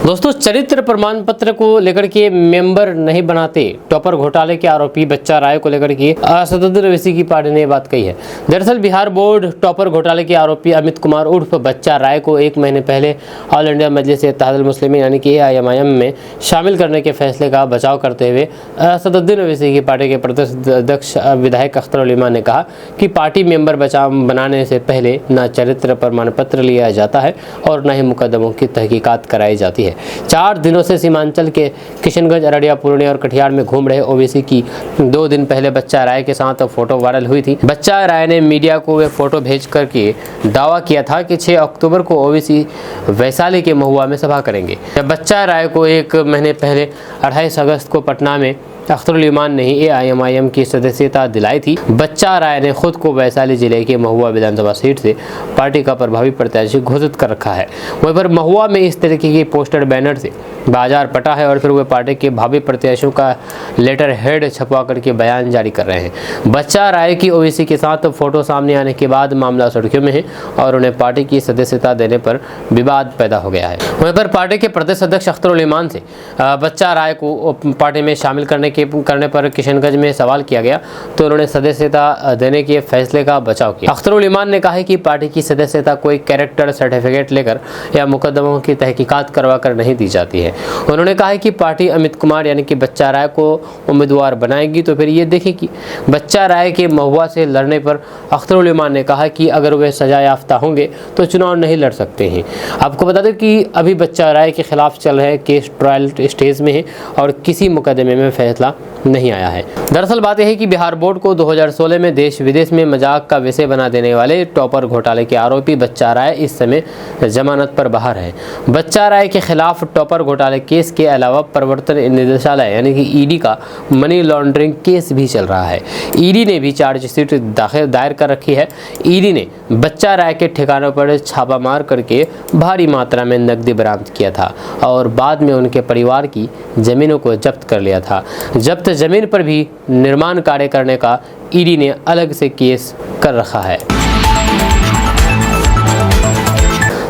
दोस्तों, चरित्र प्रमाण पत्र को लेकर के मेंबर नहीं बनाते टॉपर घोटाले के आरोपी बच्चा राय को लेकर के असदुद्दीन ओवैसी की पार्टी ने बात कही है। दरअसल बिहार बोर्ड टॉपर घोटाले के आरोपी अमित कुमार उर्फ बच्चा राय को 1 महीने पहले ऑल इंडिया मजलिस इत्तेहादुल मुस्लिमीन यानी कि AIMIM में शामिल करने के फैसले का बचाव करते हुए असदुद्दीन ओवैसी की पार्टी के प्रदेश अध्यक्ष विधायक अख्तर उल ईमान ने कहा कि पार्टी मेंबर बनाने से पहले न चरित्र प्रमाण पत्र लिया जाता है और न ही मुकदमों की तहकीकात कराई जाती है। 4 दिनों से सीमांचल के किशनगंज, अररिया, पूर्णिया और कटिहार में घूम रहे ओवैसी की 2 दिन पहले बच्चा राय के साथ फोटो वायरल हुई थी। बच्चा राय ने मीडिया को वे फोटो भेज करके दावा किया था कि 6 अक्टूबर को ओवैसी वैशाली के महुआ में सभा करेंगे। जब बच्चा राय को 1 महीने पहले 28 अगस्त को पटना में अख्तर उल ईमान ने ही AIMIM की सदस्यता दिलाई थी। बच्चा राय ने खुद को वैशाली जिले के महुआ विधानसभा सीट से पार्टी का प्रभावी प्रत्याशी घोषित कर रखा है। वहीं पर महुआ में इस तरीके की पोस्टर बैनर से बाजार पटा है और फिर वे पार्टी के भावी प्रत्याशियों का लेटर हेड छपवा करके बयान जारी कर रहे हैं। बच्चा राय की ओवैसी के साथ फोटो सामने आने के बाद मामला सुर्खियों में है और उन्हें पार्टी की सदस्यता देने पर विवाद पैदा हो गया है। वहीं पर पार्टी के प्रदेश अध्यक्ष अख्तर उल ईमान से बच्चा राय को पार्टी में शामिल करने करने पर किशनगंज में सवाल किया गया तो उन्होंने सदस्यता देने के फैसले का बचाव किया। अख्तरुल ईमान ने कहा है कि पार्टी की सदस्यता कोई कैरेक्टर सर्टिफिकेट लेकर या मुकदमों की तहकीकात करवा कर नहीं दी जाती है। उन्होंने कहा है कि पार्टी अमित कुमार यानी कि बच्चा राय को उम्मीदवार बनाएगी तो फिर ये देखेगी। बच्चा राय के महुआ से लड़ने पर अख्तरुल ईमान ने कहा कि अगर वे सजा याफ्ता होंगे तो चुनाव नहीं लड़ सकते हैं। आपको बता दें कि अभी बच्चा राय के खिलाफ चल रहे केस ट्रायल स्टेज में है और किसी मुकदमे में फैसला नहीं आया है। दरअसल बात यह है कि बिहार बोर्ड को 2016 में देश विदेश में मजाक का विषय बना देने वाले टॉपर घोटाले के आरोपी बच्चा राय इस समय जमानत पर बाहर है। बच्चा राय के खिलाफ टॉपर घोटाले केस के अलावा प्रवर्तन निदेशालय यानी कि ईडी का मनी लॉन्ड्रिंग केस भी चल रहा है। ईडी ने भी चार्जशीट दायर कर रखी है। ईडी ने बच्चा राय के ठिकानों पर छापामार करके भारी मात्रा में नकदी बरामद किया था और बाद में उनके परिवार की जमीनों को जब्त कर लिया था। जब्त जमीन पर भी निर्माण कार्य करने का ईडी ने अलग से केस कर रखा है।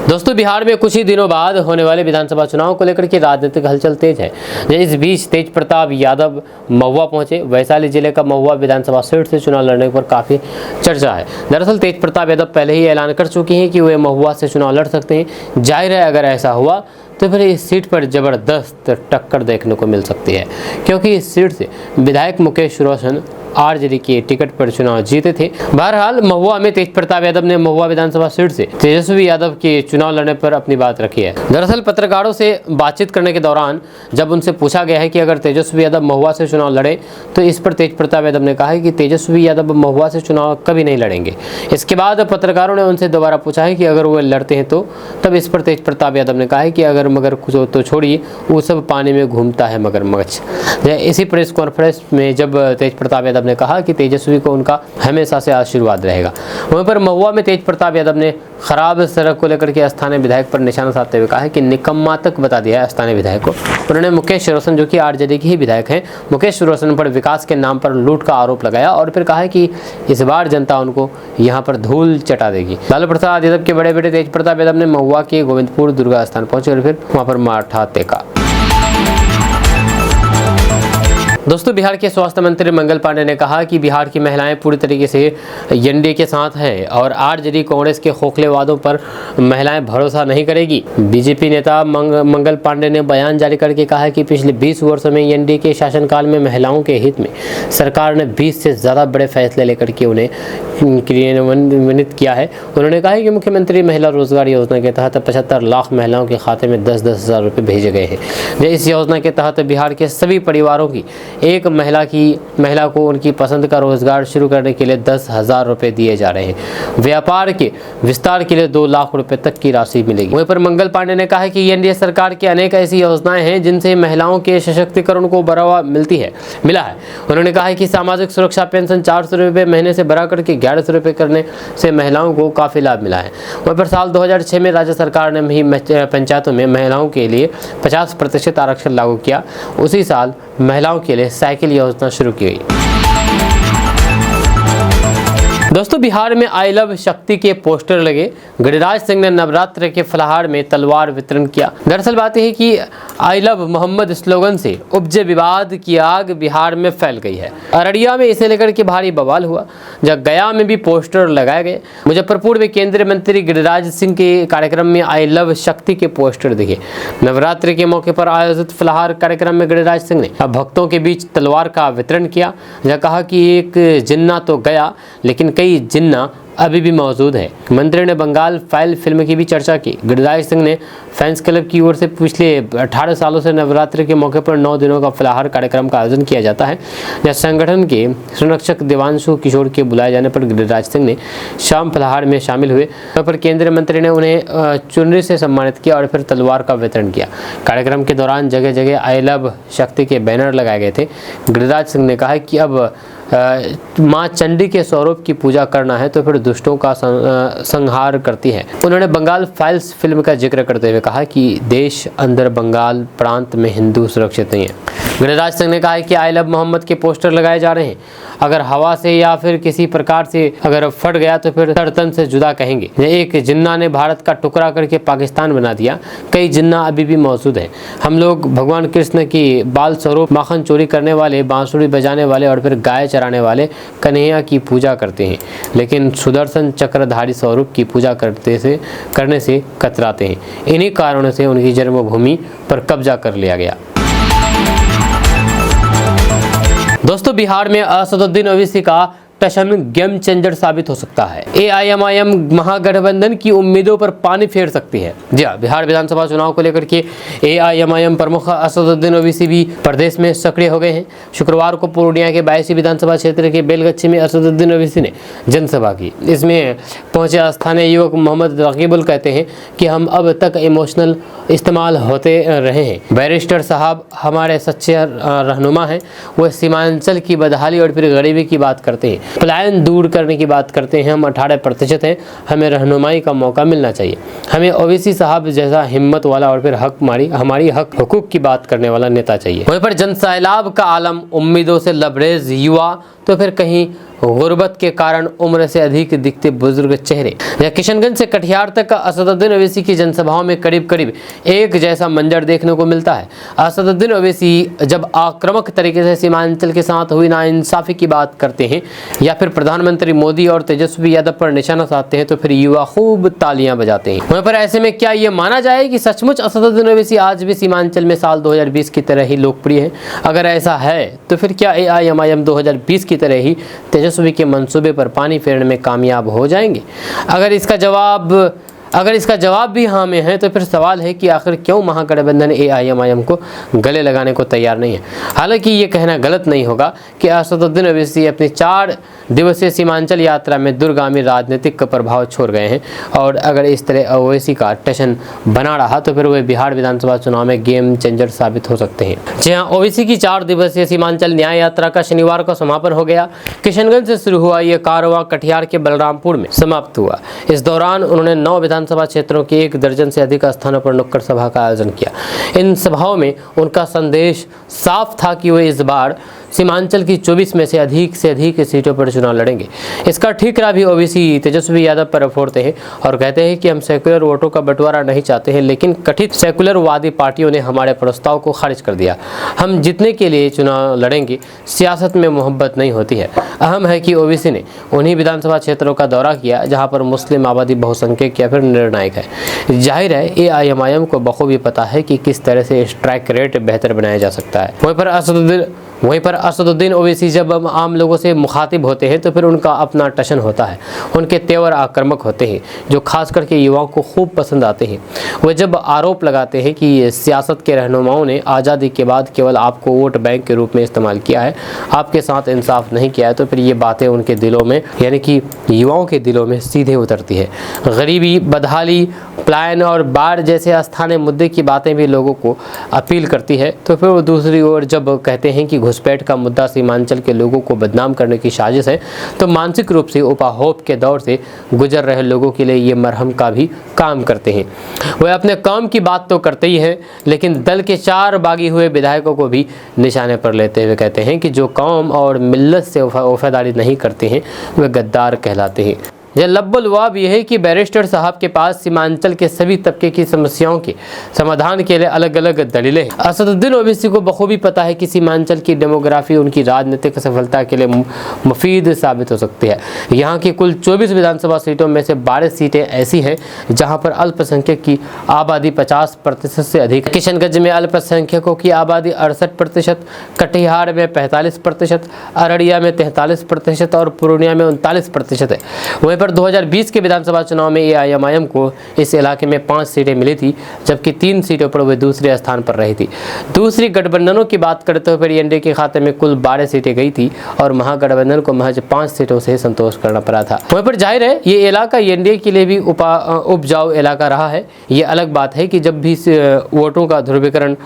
दोस्तों, बिहार में कुछ ही दिनों बाद होने वाले विधानसभा चुनाव को लेकर के राजनीतिक हलचल तेज है। इस बीच तेज प्रताप यादव महुआ पहुंचे। वैशाली जिले का महुआ विधानसभा सीट से चुनाव लड़ने पर काफ़ी चर्चा है। दरअसल तेज प्रताप यादव पहले ही ऐलान कर चुके हैं कि वे महुआ से चुनाव लड़ सकते हैं। जाहिर है अगर ऐसा हुआ तो फिर इस सीट पर ज़बरदस्त टक्कर देखने को मिल सकती है, क्योंकि इस सीट से विधायक मुकेश रोशन आरजेडी के टिकट पर चुनाव जीते थे। बहरहाल महुआ में तेज प्रताप यादव ने महुआ विधानसभा सीट से तेजस्वी यादव के चुनाव लड़ने पर अपनी बात रखी है। दरअसल पत्रकारों से बातचीत करने के दौरान जब उनसे पूछा गया है कि अगर तेजस्वी यादव महुआ से चुनाव लड़े तो इस पर तेज प्रताप यादव ने कहा है कि तेजस्वी यादव महुआ से चुनाव कभी नहीं लड़ेंगे। इसके बाद पत्रकारों ने उनसे दोबारा पूछा है कि अगर वो लड़ते हैं तो तब इस पर तेज प्रताप यादव ने कहा है कि अगर मगर कुछ तो छोड़िए, वो सब पानी में घूमता है मगरमच्छ। इसी प्रेस कॉन्फ्रेंस में जब तेज प्रताप यादव ने कहा कि तेजस्वी को उनका हमेशा से आशीर्वाद रहेगा। वहीं पर महुआ में तेज प्रताप यादव ने खराब सड़क को लेकर के स्थानीय विधायक पर निशाना साधते हुए कहा है कि निकम्मा तक बता दिया है स्थानीय विधायक को। उन्होंने मुकेश रोशन, जो कि आरजेडी के ही विधायक हैं, मुकेश रोशन पर विकास के नाम पर लूट का आरोप लगाया और फिर कहा है कि इस बार जनता उनको यहाँ पर धूल चटा देगी। लालू प्रसाद यादव के बड़े बेटे तेज प्रताप यादव ने महुआ के गोविंदपुर दुर्गा स्थान पहुंचे और फिर वहाँ पर माथा टेका। दोस्तों, बिहार के स्वास्थ्य मंत्री मंगल पांडे ने कहा कि बिहार की महिलाएं पूरी तरीके से एनडीए के साथ हैं और आरजेडी कांग्रेस के खोखले वादों पर महिलाएं भरोसा नहीं करेगी। बीजेपी नेता मंगल पांडे ने बयान जारी करके कहा है कि पिछले 20 वर्षों में एनडीए के शासनकाल में महिलाओं के हित में सरकार ने 20 से ज़्यादा बड़े फैसले लेकर के उन्हें क्रियान्वित किया है। उन्होंने कहा है कि मुख्यमंत्री महिला रोजगार योजना के तहत 75 लाख महिलाओं के खाते में 10-10 हज़ार रुपये भेजे गए हैं। इस योजना के तहत बिहार के सभी परिवारों की एक महिला को उनकी पसंद का रोजगार शुरू करने के लिए 10,000 रुपये दिए जा रहे हैं। व्यापार के विस्तार के लिए 2 लाख रुपए तक की राशि मिलेगी। वहीं पर मंगल पांडे ने कहा है कि एनडीए सरकार की अनेक ऐसी योजनाएं हैं जिनसे महिलाओं के सशक्तिकरण को बढ़ावा मिला है। उन्होंने कहा है कि सामाजिक सुरक्षा पेंशन 400 रुपये महीने से बढ़ा करके 1100 रुपये करने से महिलाओं को काफ़ी लाभ मिला है। वहीं पर साल 2006 में राज्य सरकार ने भी पंचायतों में महिलाओं के लिए 50% आरक्षण लागू किया। उसी साल महिलाओं के लिए साइकिल योजना शुरू की गई। दोस्तों, बिहार में आई लव शक्ति के पोस्टर लगे। गिरिराज सिंह ने नवरात्र के फलाहार में तलवार वितरण किया। दरअसल बात यह है कि आई लव मोहम्मद स्लोगन से उपजे विवाद की आग बिहार में फैल गई है। अररिया में इसे लेकर के भारी बवाल हुआ, जब गया में भी पोस्टर लगाए गए। मुजफ्फरपुर में केंद्रीय मंत्री गिरिराज सिंह के कार्यक्रम में आई लव शक्ति के पोस्टर दिखे। नवरात्रि के मौके पर आयोजित फलाहार कार्यक्रम में गिरिराज सिंह ने भक्तों के बीच तलवार का वितरण किया। जहाँ कहा कि एक जिन्ना तो गया लेकिन कई जिन्ना अभी भी मौजूद है। मंत्री ने बंगाल फाइल फिल्म की भी चर्चा की। गिरिराज सिंह ने फैंस क्लब की ओर से पिछले 18 सालों से नवरात्रि के मौके पर 9 दिनों का फलाहार कार्यक्रम का आयोजन किया जाता है। जहाँ संगठन के संरक्षक देवांशु किशोर के बुलाए जाने पर गिरिराज सिंह ने शाम फलाहार में शामिल हुए। वहाँ पर केंद्रीय मंत्री ने उन्हें चुनरी से सम्मानित किया और फिर तलवार का वितरण किया। कार्यक्रम के दौरान जगह जगह आई लव शक्ति के बैनर लगाए गए थे। गिरिराज सिंह ने कहा कि अब माँ चंडी के स्वरूप की पूजा करना है तो फिर दुष्टों का संहार करती है। उन्होंने बंगाल फाइल्स फिल्म का जिक्र करते हुए कहा कि देश अंदर बंगाल प्रांत में हिंदू सुरक्षित नहीं है। गिरिराज सिंह ने कहा है कि आई लव मोहम्मद के पोस्टर लगाए जा रहे हैं, अगर हवा से या फिर किसी प्रकार से अगर फट गया तो फिर तन से जुदा कहेंगे। एक जिन्ना ने भारत का टुकड़ा करके पाकिस्तान बना दिया, कई जिन्ना अभी भी मौजूद हैं। हम लोग भगवान कृष्ण की बाल स्वरूप माखन चोरी करने वाले, बांसुरी बजाने वाले और फिर गाय चराने वाले कन्हैया की पूजा करते हैं, लेकिन सुदर्शन चक्रधारी स्वरूप की पूजा करने से कतराते हैं। इन्हीं कारणों से उनकी जन्मभूमि पर कब्जा कर लिया गया। दोस्तों, बिहार में असदुद्दीन ओवैसी का टशन गेम चेंजर साबित हो सकता है। एआईएमआईएम महागठबंधन की उम्मीदों पर पानी फेर सकती है। जी हाँ, बिहार विधानसभा चुनाव को लेकर के एआईएमआईएम प्रमुख असदुद्दीन ओवैसी भी प्रदेश में सक्रिय हो गए हैं। शुक्रवार को पूर्णिया के 82 विधानसभा क्षेत्र के बेलगच्छी में असदुद्दीन ओवैसी ने जनसभा की। इसमें पहुंचे स्थानीय युवक मोहम्मद रकीबुल कहते हैं कि हम अब तक इमोशनल इस्तेमाल होते रहे हैं। बैरिस्टर साहब हमारे सच्चे रहनुमा हैं। वह सीमांचल की बदहाली और फिर गरीबी की बात करते हैं, पलायन दूर करने की बात करते हैं। हम 18% हैं, हमें रहनुमाई का मौका मिलना चाहिए। हमें ओवैसी साहब जैसा हिम्मत वाला और फिर हमारी हक हुकूक की बात करने वाला नेता चाहिए। वहीं पर जनसैलाब का आलम, उम्मीदों से लबरेज युवा, तो फिर कहीं गुर्बत के कारण उम्र से अधिक दिखते बुजुर्ग चेहरे। या किशनगंज से कटिहार तक असदुद्दीन ओवैसी की जनसभाओं में करीब करीब एक जैसा मंजर देखने को मिलता है। असदुद्दीन ओवैसी जब आक्रामक तरीके से सीमांचल के साथ हुई नाइंसाफी की बात करते हैं या फिर प्रधानमंत्री मोदी और तेजस्वी यादव पर निशाना साधते हैं तो फिर युवा खूब तालियां बजाते हैं। वहीं पर ऐसे में क्या ये माना जाए कि सचमुच असदुद्दीन ओवैसी आज भी सीमांचल में साल 2020 की तरह ही लोकप्रिय है? अगर ऐसा है तो फिर क्या एआईएमआईएम 2020 की तरह ही तेजस्वी के मंसूबे पर पानी फेरने में कामयाब हो जाएंगे? अगर इसका जवाब भी हाँ में है तो फिर सवाल है कि आखिर क्यों महागठबंधन एआईएमआईएम को गले लगाने को तैयार नहीं है। हालांकि ये कहना गलत नहीं होगा कि असदुद्दीन ओवैसी अपनी 4 दिवसीय सीमांचल यात्रा में दूरगामी राजनीतिक प्रभाव छोड़ गए हैं और अगर इस तरह ओवैसी का टशन बना रहा तो फिर वे बिहार विधानसभा चुनाव में गेम चेंजर साबित हो सकते हैं। जी हाँ, ओवैसी की 4 दिवसीय सीमांचल न्याय यात्रा का शनिवार को समापन हो गया। किशनगंज से शुरू हुआ ये कारवां कटिहार के बलरामपुर में समाप्त हुआ। इस दौरान उन्होंने 9 विधानसभा क्षेत्रों के 1 दर्जन से अधिक स्थानों पर नुक्कड़ सभा का आयोजन किया। इन सभाओं में उनका संदेश साफ था कि वे इस बार सीमांचल की 24 में से अधिक सीटों पर चुनाव लड़ेंगे। इसका ठीकरा भी ओवैसी तेजस्वी यादव पर फोड़ते हैं और कहते हैं कि हम सेकुलर वोटों का बंटवारा नहीं चाहते हैं, लेकिन कथित सेकुलरवादी पार्टियों ने हमारे प्रस्ताव को खारिज कर दिया। हम जीतने के लिए चुनाव लड़ेंगे, सियासत में मोहब्बत नहीं होती है। अहम है कि ओवैसी ने उन्हीं विधानसभा क्षेत्रों का दौरा किया जहाँ पर मुस्लिम आबादी बहुसंख्यक या फिर निर्णायक है। जाहिर है एआईएमआईएम को बखूबी पता है कि किस तरह से स्ट्राइक रेट बेहतर बनाया जा सकता है। वहीं पर असदुद्दीन ओवैसी जब आम लोगों से मुखातिब होते हैं तो फिर उनका अपना टशन होता है। उनके तेवर आक्रामक होते हैं जो खास करके युवाओं को खूब पसंद आते हैं। वे जब आरोप लगाते हैं कि सियासत के रहनुमाओं ने आज़ादी के बाद केवल आपको वोट बैंक के रूप में इस्तेमाल किया है, आपके साथ इंसाफ नहीं किया है, तो फिर ये बातें उनके दिलों में यानी कि युवाओं के दिलों में सीधे उतरती है। गरीबी, बदहाली, पलायन और बाढ़ जैसे स्थानीय मुद्दे की बातें भी लोगों को अपील करती है। तो फिर वो दूसरी ओर जब कहते हैं कि घुसपैठ का मुद्दा सीमांचल के लोगों को बदनाम करने की साजिश है, तो मानसिक रूप से उपाहोप के दौर से गुजर रहे लोगों के लिए ये मरहम का भी काम करते हैं। वह अपने काम की बात तो करते ही हैं, लेकिन दल के 4 बागी हुए विधायकों को भी निशाने पर लेते हुए कहते हैं कि जो कौम और मिल्लत से वफादारी नहीं करते हैं वे गद्दार कहलाते हैं। यह लब्बुलवाब यह है कि बैरिस्टर साहब के पास सीमांचल के सभी तबके की समस्याओं के समाधान के लिए अलग अलग दलीलें हैं। असदुद्दीन ओवैसी को बखूबी पता है कि सीमांचल की डेमोग्राफी उनकी राजनीतिक सफलता के लिए मुफीद साबित हो सकती है। यहाँ की कुल 24 विधानसभा सीटों में से 12 सीटें ऐसी हैं जहाँ पर अल्पसंख्यक की आबादी 50% से अधिक। किशनगंज में अल्पसंख्यकों की आबादी 68%, कटिहार में 45%, अररिया में 43% और पूर्णिया में 39% है। वहीं पर 2020 के विधानसभा चुनाव में एआईएमआईएम को इस इलाके में 5 सीटें मिली थी, जबकि 3 सीटों पर वे दूसरे स्थान पर रही थी। दूसरी गठबंधनों की बात करते हुए फिर एनडीए के खाते में कुल 12 सीटें गई थी और महागठबंधन को महज 5 सीटों से संतोष करना पड़ा था। वहीं पर जाहिर है ये इलाका एनडीए के लिए भी उपजाऊ इलाका रहा है। ये अलग बात है कि जब भी वोटों का ध्रुवीकरण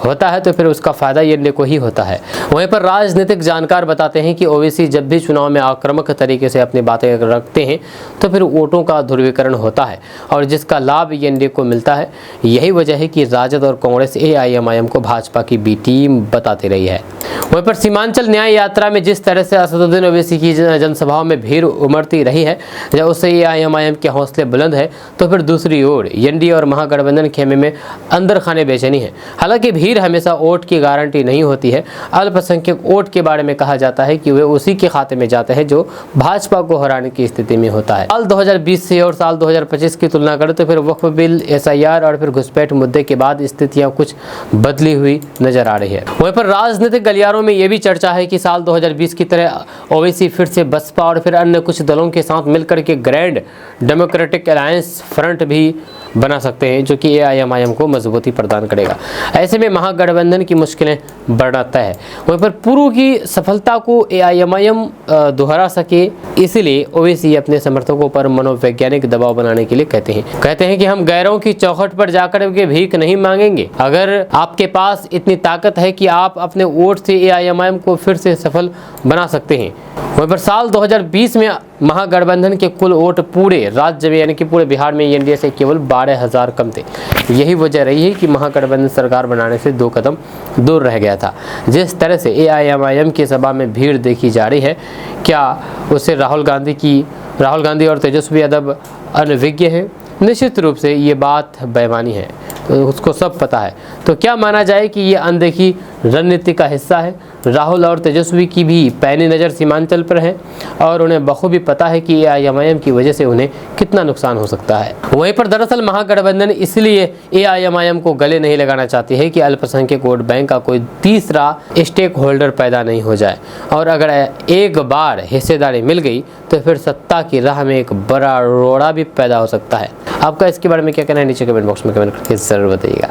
होता है तो फिर उसका फायदा एनडीए को ही होता है। वहीं पर राजनीतिक जानकार बताते हैं कि ओवैसी जब भी चुनाव में आक्रामक तरीके से अपनी बातें रखते हैं तो फिर वोटों का ध्रुवीकरण होता है और जिसका लाभ एनडीए को मिलता है। यही वजह है कि राजद और कांग्रेस एआईएमआईएम को भाजपा की बी टीम बताती रही है। वहीं पर सीमांचल न्याय यात्रा में जिस तरह से असदुद्दीन ओवैसी की जनसभाओं में भीड़ उमड़ती रही है, जब उससे एआईएमआईएम के हौसले बुलंद है, तो फिर दूसरी ओर एनडीए और महागठबंधन खेमे में अंदर खाने बेचैनी है। हालांकि भीड़ हमेशा वोट की गारंटी नहीं होती है। अल्पसंख्यक वोट के बारे में कहा जाता है कि वे उसी के खाते में जाते हैं जो भाजपा को हराने की स्थिति में होता है। साल 2020 से और साल 2025 की तुलना करें तो फिर वक्फ बिल, एसआईआर और फिर घुसपैठ मुद्दे के बाद स्थितियां कुछ बदली हुई नजर आ रही है। वहीं पर राजनीतिक गलियारों में यह भी चर्चा है कि साल 2020 की तरह ओवैसी फिर से बसपा और फिर अन्य कुछ दलों के साथ मिलकर के ग्रैंड डेमोक्रेटिक अलायंस फ्रंट भी बना सकते हैं, जो कि एआईएमआईएम को मजबूती प्रदान करेगा। ऐसे में महागठबंधन की मुश्किलें बढ़ना तय है। वहीं पर पूर्व की सफलता को एआईएमआईएम दोहरा सके, इसलिए ओवैसी अपने समर्थकों पर मनोवैज्ञानिक दबाव बनाने के लिए कहते हैं कि हम गैरों की चौखट पर जाकर के भीख नहीं मांगेंगे। अगर आपके पास इतनी ताकत है कि आप अपने वोट से एआईएमआईएम को फिर से सफल बना सकते हैं। वहीं पर साल 2020 में महागठबंधन के कुल वोट पूरे राज्य में यानी कि पूरे बिहार में एनडीए से केवल 12,000 कम थे। यही वजह रही है कि महागठबंधन सरकार बनाने से 2 कदम दूर रह गया था। जिस तरह से एआईएमआईएम की सभा में भीड़ देखी जा रही है, क्या उससे राहुल गांधी और तेजस्वी यादव अनभिज्ञ हैं? निश्चित रूप से ये बात बेईमानी है, तो उसको सब पता है। तो क्या माना जाए कि ये अनदेखी रणनीति का हिस्सा है? राहुल और तेजस्वी की भी पैनी नज़र सीमांचल पर है और उन्हें बखूबी पता है कि एआईएमआईएम की वजह से उन्हें कितना नुकसान हो सकता है। वहीं पर दरअसल महागठबंधन इसलिए एआईएमआईएम को गले नहीं लगाना चाहती है कि अल्पसंख्यक वोट बैंक का कोई तीसरा स्टेक होल्डर पैदा नहीं हो जाए, और अगर एक बार हिस्सेदारी मिल गई तो फिर सत्ता की राह में एक बड़ा रोड़ा भी पैदा हो सकता है। आपका इसके बारे में क्या कहना है? नीचे कमेंट बॉक्स में कमेंट करके जरूर बताइएगा।